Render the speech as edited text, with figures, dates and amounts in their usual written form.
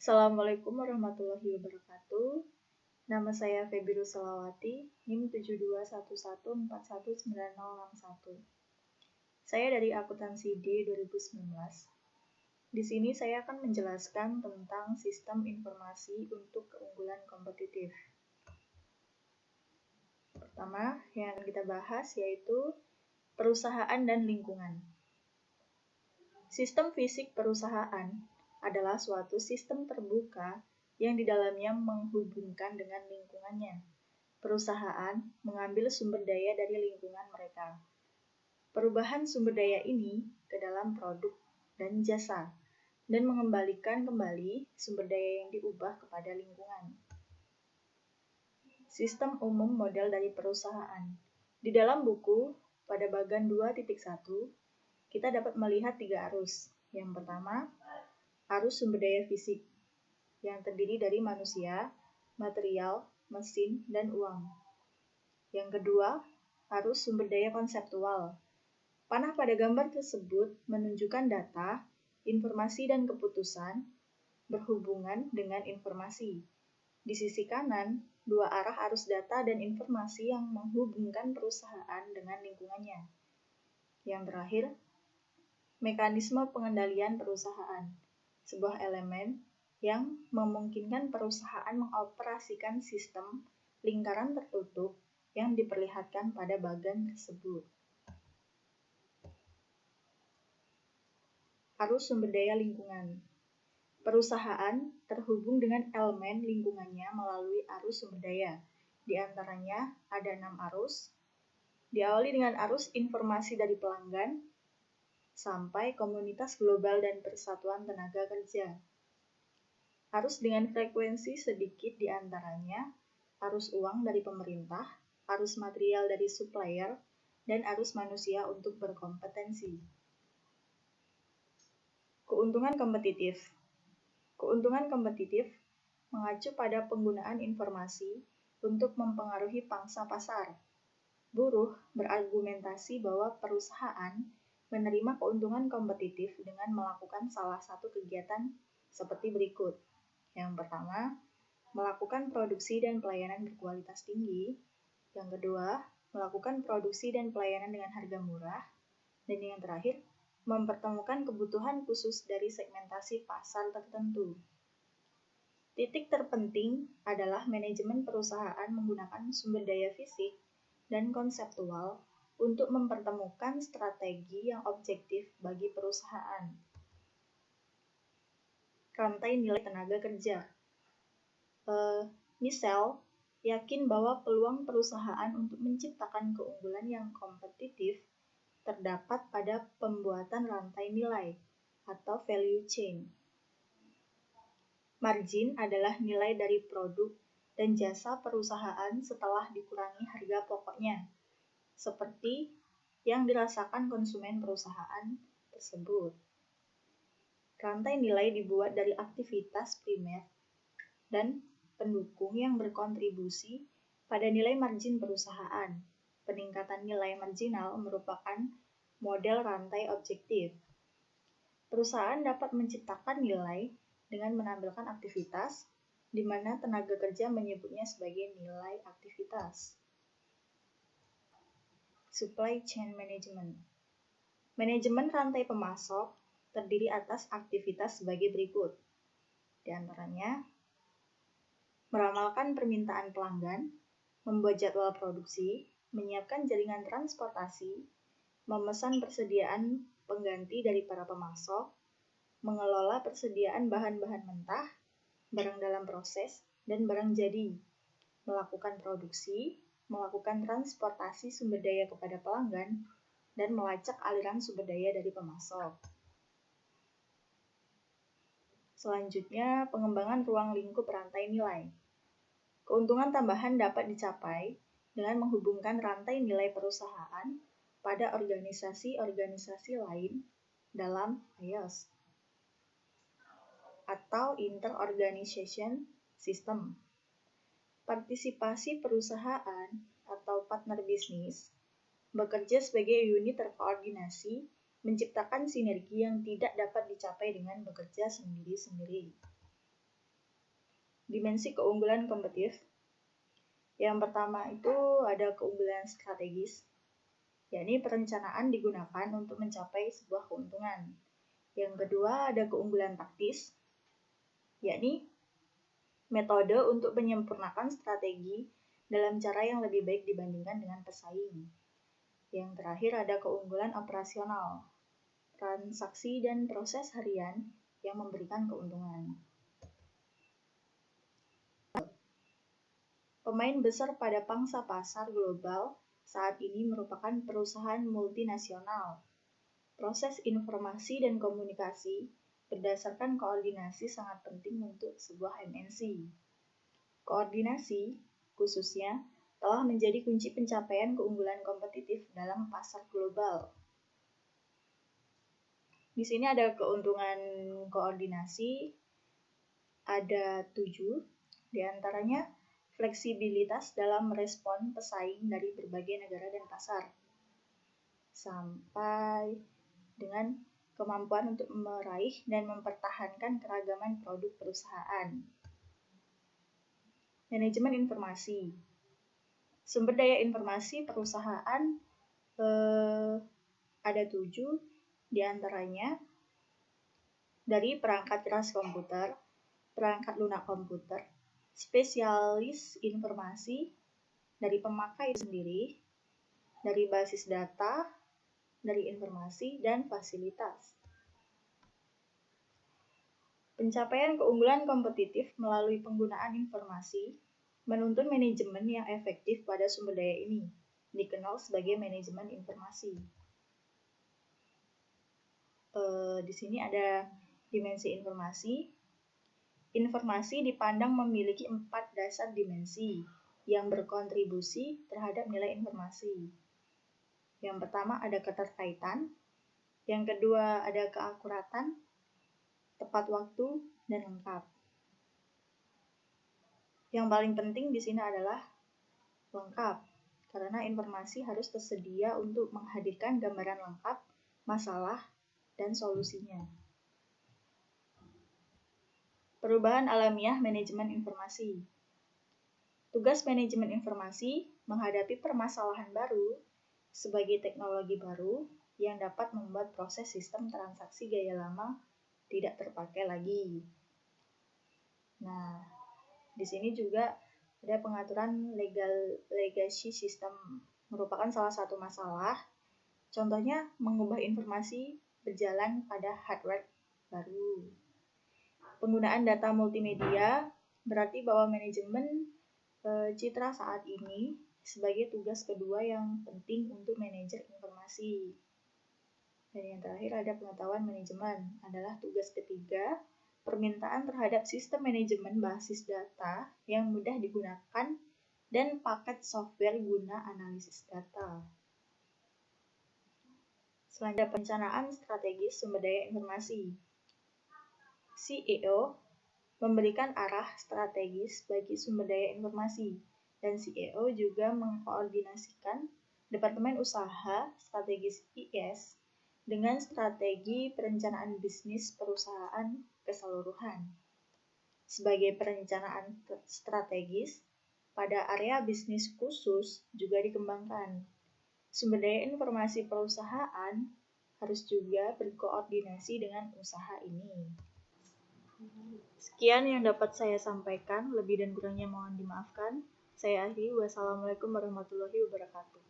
Assalamualaikum warahmatullahi wabarakatuh. Nama saya Feby Ruslawati, NIM 7211419061. Saya dari akuntansi D 2019. Di sini saya akan menjelaskan tentang sistem informasi untuk keunggulan kompetitif. Pertama, yang akan kita bahas yaitu perusahaan dan lingkungan. Sistem fisik perusahaan adalah suatu sistem terbuka yang di dalamnya menghubungkan dengan lingkungannya. Perusahaan mengambil sumber daya dari lingkungan mereka. Perubahan sumber daya ini ke dalam produk dan jasa, dan mengembalikan kembali sumber daya yang diubah kepada lingkungan. Sistem umum model dari perusahaan. Di dalam buku, pada bagan 2.1, kita dapat melihat 3 arus. Yang pertama, arus sumber daya fisik, yang terdiri dari manusia, material, mesin, dan uang. Yang kedua, arus sumber daya konseptual. Panah pada gambar tersebut menunjukkan data, informasi, dan keputusan berhubungan dengan informasi. Di sisi kanan, 2 arah arus data dan informasi yang menghubungkan perusahaan dengan lingkungannya. Yang terakhir, mekanisme pengendalian perusahaan, sebuah elemen yang memungkinkan perusahaan mengoperasikan sistem lingkaran tertutup yang diperlihatkan pada bagan tersebut. Arus sumber daya lingkungan. Perusahaan terhubung dengan elemen lingkungannya melalui arus sumber daya. Di antaranya ada 6 arus. Diawali dengan arus informasi dari pelanggan sampai komunitas global dan persatuan tenaga kerja. Arus dengan frekuensi sedikit di antaranya arus uang dari pemerintah, arus material dari supplier, dan arus manusia untuk berkompetensi. Keuntungan kompetitif. Keuntungan kompetitif mengacu pada penggunaan informasi untuk mempengaruhi pangsa pasar. Buruh berargumentasi bahwa perusahaan menerima keuntungan kompetitif dengan melakukan salah satu kegiatan seperti berikut. Yang pertama, melakukan produksi dan pelayanan berkualitas tinggi. Yang kedua, melakukan produksi dan pelayanan dengan harga murah. Dan yang terakhir, mempertemukan kebutuhan khusus dari segmentasi pasar tertentu. Titik terpenting adalah manajemen perusahaan menggunakan sumber daya fisik dan konseptual untuk mempertemukan strategi yang objektif bagi perusahaan. Rantai nilai tenaga kerja. Michelle yakin bahwa peluang perusahaan untuk menciptakan keunggulan yang kompetitif terdapat pada pembuatan rantai nilai atau value chain. Margin adalah nilai dari produk dan jasa perusahaan setelah dikurangi harga pokoknya, seperti yang dirasakan konsumen perusahaan tersebut. Rantai nilai dibuat dari aktivitas primer dan pendukung yang berkontribusi pada nilai margin perusahaan. Peningkatan nilai marginal merupakan model rantai objektif. Perusahaan dapat menciptakan nilai dengan menampilkan aktivitas, di mana tenaga kerja menyebutnya sebagai nilai aktivitas. Supply chain management. Manajemen rantai pemasok terdiri atas aktivitas sebagai berikut. Di antaranya, meramalkan permintaan pelanggan, membuat jadwal produksi, menyiapkan jaringan transportasi, memesan persediaan pengganti dari para pemasok, mengelola persediaan bahan-bahan mentah, barang dalam proses, dan barang jadi, melakukan produksi, melakukan transportasi sumber daya kepada pelanggan, dan melacak aliran sumber daya dari pemasok. Selanjutnya, pengembangan ruang lingkup rantai nilai. Keuntungan tambahan dapat dicapai dengan menghubungkan rantai nilai perusahaan pada organisasi-organisasi lain dalam IOS atau Inter-Organization System. Partisipasi perusahaan atau partner bisnis bekerja sebagai unit terkoordinasi, menciptakan sinergi yang tidak dapat dicapai dengan bekerja sendiri-sendiri. dimensi keunggulan kompetitif. Yang pertama itu ada keunggulan strategis, yakni perencanaan digunakan untuk mencapai sebuah keuntungan. Yang kedua ada keunggulan taktis, yakni metode untuk menyempurnakan strategi dalam cara yang lebih baik dibandingkan dengan pesaing. Yang terakhir ada keunggulan operasional, transaksi dan proses harian yang memberikan keuntungan. Pemain besar pada pangsa pasar global saat ini merupakan perusahaan multinasional. Proses informasi dan komunikasi berdasarkan koordinasi sangat penting untuk sebuah MNC. Koordinasi, khususnya, telah menjadi kunci pencapaian keunggulan kompetitif dalam pasar global. Di sini ada keuntungan koordinasi, ada 7, diantaranya fleksibilitas dalam merespon pesaing dari berbagai negara dan pasar, sampai dengan kemampuan untuk meraih dan mempertahankan keragaman produk perusahaan. Manajemen informasi. Sumber daya informasi perusahaan ada 7, diantaranya dari perangkat keras komputer, perangkat lunak komputer, spesialis informasi, dari pemakai sendiri, dari basis data, dari informasi, dan fasilitas. Pencapaian keunggulan kompetitif melalui penggunaan informasi menuntut manajemen yang efektif pada sumber daya ini, dikenal sebagai manajemen informasi. Di sini ada dimensi informasi. Informasi dipandang memiliki 4 dasar dimensi yang berkontribusi terhadap nilai informasi. Yang pertama ada keterkaitan, yang kedua ada keakuratan, tepat waktu, dan lengkap. Yang paling penting di sini adalah lengkap, karena informasi harus tersedia untuk menghadirkan gambaran lengkap, masalah, dan solusinya. Perubahan alamiah manajemen informasi. Tugas manajemen informasi menghadapi permasalahan baru sebagai teknologi baru yang dapat membuat proses sistem transaksi gaya lama tidak terpakai lagi. Nah, di sini juga ada pengaturan legacy system, merupakan salah satu masalah. Contohnya, mengubah informasi berjalan pada hardware baru. Penggunaan data multimedia berarti bahwa manajemen citra saat ini sebagai tugas kedua yang penting untuk manajer informasi. Dan yang terakhir ada pengetahuan manajemen, adalah tugas ketiga, permintaan terhadap sistem manajemen basis data yang mudah digunakan dan paket software guna analisis data. Selanjutnya perencanaan strategis sumber daya informasi. CEO memberikan arah strategis bagi sumber daya informasi, dan CEO juga mengkoordinasikan Departemen Usaha Strategis IS dengan strategi perencanaan bisnis perusahaan keseluruhan. Sebagai perencanaan strategis, pada area bisnis khusus juga dikembangkan. Sumber daya informasi perusahaan harus juga berkoordinasi dengan usaha ini. Sekian yang dapat saya sampaikan, lebih dan kurangnya mohon dimaafkan. Saya akhiri, wassalamualaikum warahmatullahi wabarakatuh.